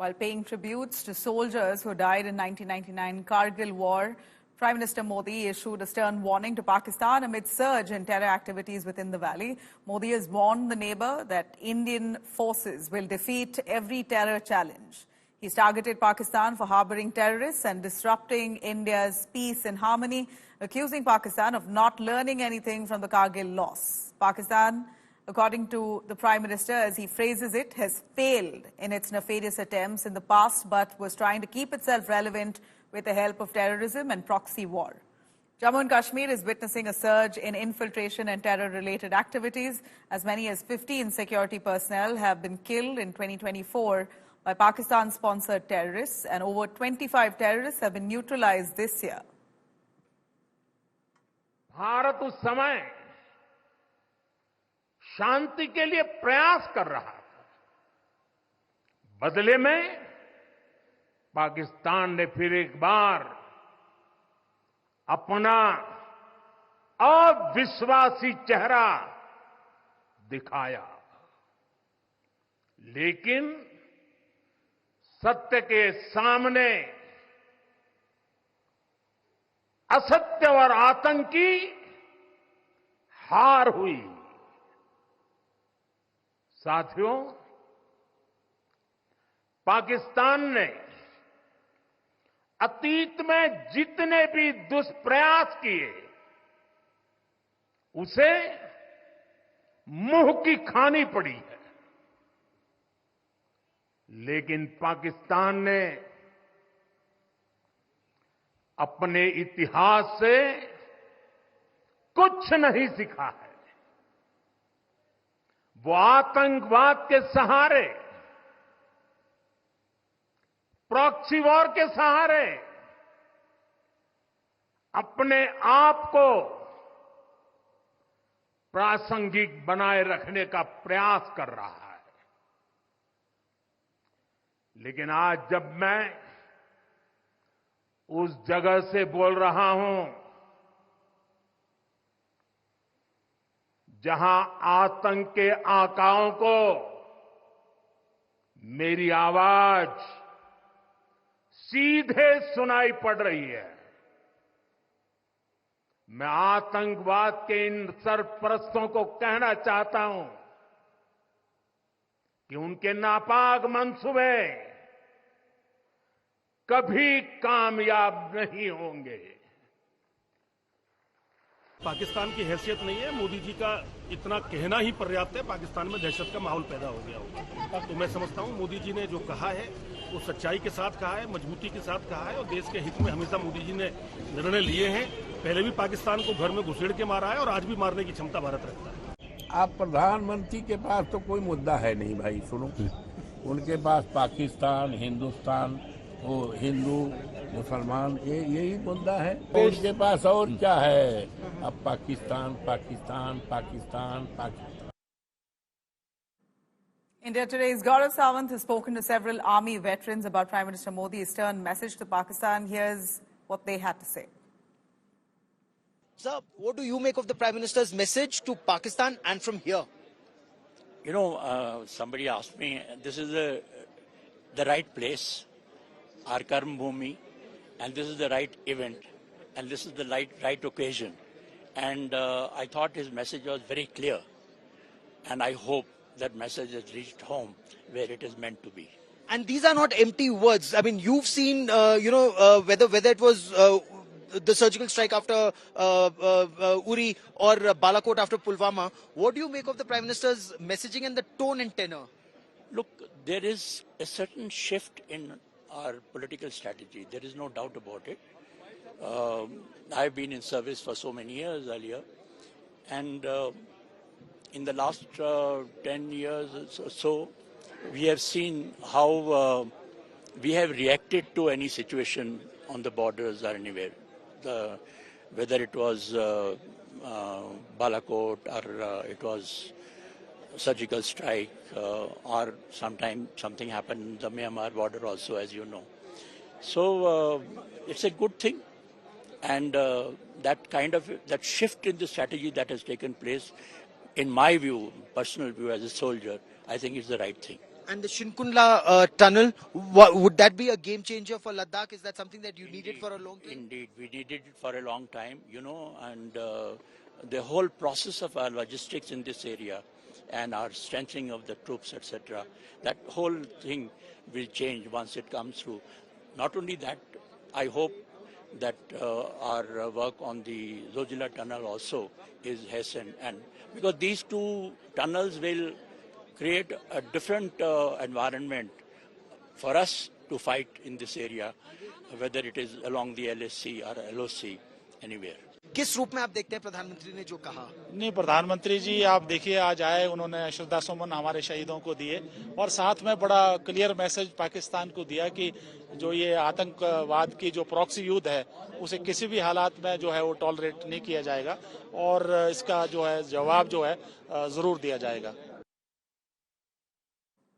While paying tributes to soldiers who died in 1999 Kargil war, Prime Minister Modi issued a stern warning to Pakistan amid surge in terror activities within the valley. Modi has warned the neighbor that Indian forces will defeat every terror challenge. He's targeted Pakistan for harboring terrorists and disrupting India's peace and harmony, accusing Pakistan of not learning anything from the Kargil loss. Pakistan, according to the Prime Minister, as he phrases it, has failed in its nefarious attempts in the past but was trying to keep itself relevant with the help of terrorism and proxy war. Jammu and Kashmir is witnessing a surge in infiltration and terror-related activities. As many as 15 security personnel have been killed in 2024 by Pakistan-sponsored terrorists, and over 25 terrorists have been neutralized this year. Bharat उस समय शांति के लिए प्रयास कर रहा था। बदले में पाकिस्तान ने फिर एक बार अपना अविश्वासी चेहरा दिखाया। लेकिन सत्य के सामने असत्य और आतंकी हार हुई। साथियों, पाकिस्तान ने अतीत में जितने भी दुष्प्रयास किए, उसे मुंह की खानी पड़ी है। लेकिन पाकिस्तान ने अपने इतिहास से कुछ नहीं सीखा है। वो आतंकवाद के सहारे, प्रॉक्सी वॉर के सहारे अपने आप को प्रासंगिक बनाए रखने का प्रयास कर रहा है। लेकिन आज जब मैं उस जगह से बोल रहा हूं जहां आतंक के आकाओं को मेरी आवाज सीधे सुनाई पड़ रही है, मैं आतंकवाद के इन सरपरस्तों को कहना चाहता हूं कि उनके नापाक मंसूबे कभी कामयाब नहीं होंगे। पाकिस्तान की हैसियत नहीं है, मोदी जी का इतना कहना ही पर्याप्त है। पाकिस्तान में दहशत का माहौल पैदा हो गया होगा। तो मैं समझता हूं मोदी जी ने जो कहा है वो सच्चाई के साथ कहा है, मजबूती के साथ कहा है और देश के हित में हमेशा मोदी जी ने निर्णय लिए हैं। पहले भी पाकिस्तान को घर में घुसेड़ के मारा है और आज भी मारने की क्षमता भारत रखता है। आप प्रधानमंत्री के पास तो कोई मुद्दा है नहीं भाई, सुनो। उनके पास पाकिस्तान, हिंदुस्तान, वो हिंदू मुसलमान, यही मुद्दा है। उनके पास और क्या है? अब Pakistan Pakistan Pakistan Pakistan. India Today's Gaurav Sawant has spoken to several army veterans about Prime Minister Modi's stern message to Pakistan. Here's what they had to say. Sir, what do you make of the Prime Minister's message to Pakistan and from here? You know, somebody asked me, this is the right place, our Karm Bhumi, and this is the right event, and this is the right occasion. And I thought his message was very clear, and I hope that message has reached home where it is meant to be. And these are not empty words. I mean, you've seen, whether it was the surgical strike after Uri or Balakot after Pulwama. What do you make of the Prime Minister's messaging and the tone and tenor? Look, there is a certain shift in our political strategy. There is no doubt about it. I've been in service for so many years earlier, and in the last 10 years or so, we have seen how we have reacted to any situation on the borders or anywhere. Whether it was Balakot or it was surgical strike or sometime something happened in the Myanmar border also, as you know. So it's a good thing, and that shift in the strategy that has taken place, in my view, personal view as a soldier, I think is the right thing. And the Shinkunla tunnel, would that be a game changer for Ladakh? Is that something that you needed for a long time? Indeed, we needed it for a long time, you know, and the whole process of our logistics in this area and our strengthening of the troops, etc., that whole thing will change once it comes through. Not only that, I hope that our work on the Zojila tunnel also is hastened, and because these two tunnels will create a different environment for us to fight in this area, whether it is along the LSC or LOC, anywhere. किस रूप में आप देखते हैं प्रधानमंत्री ने जो कहा? नहीं, प्रधानमंत्री जी आप देखिए आज आए, उन्होंने श्रद्धा सुमन हमारे शहीदों को दिए और साथ में बड़ा क्लियर मैसेज पाकिस्तान को दिया कि जो ये आतंकवाद की जो प्रॉक्सी युद्ध है उसे किसी भी हालात में जो है वो टॉलरेट नहीं किया जाएगा और इसका जो है जवाब जो है जरूर दिया जाएगा।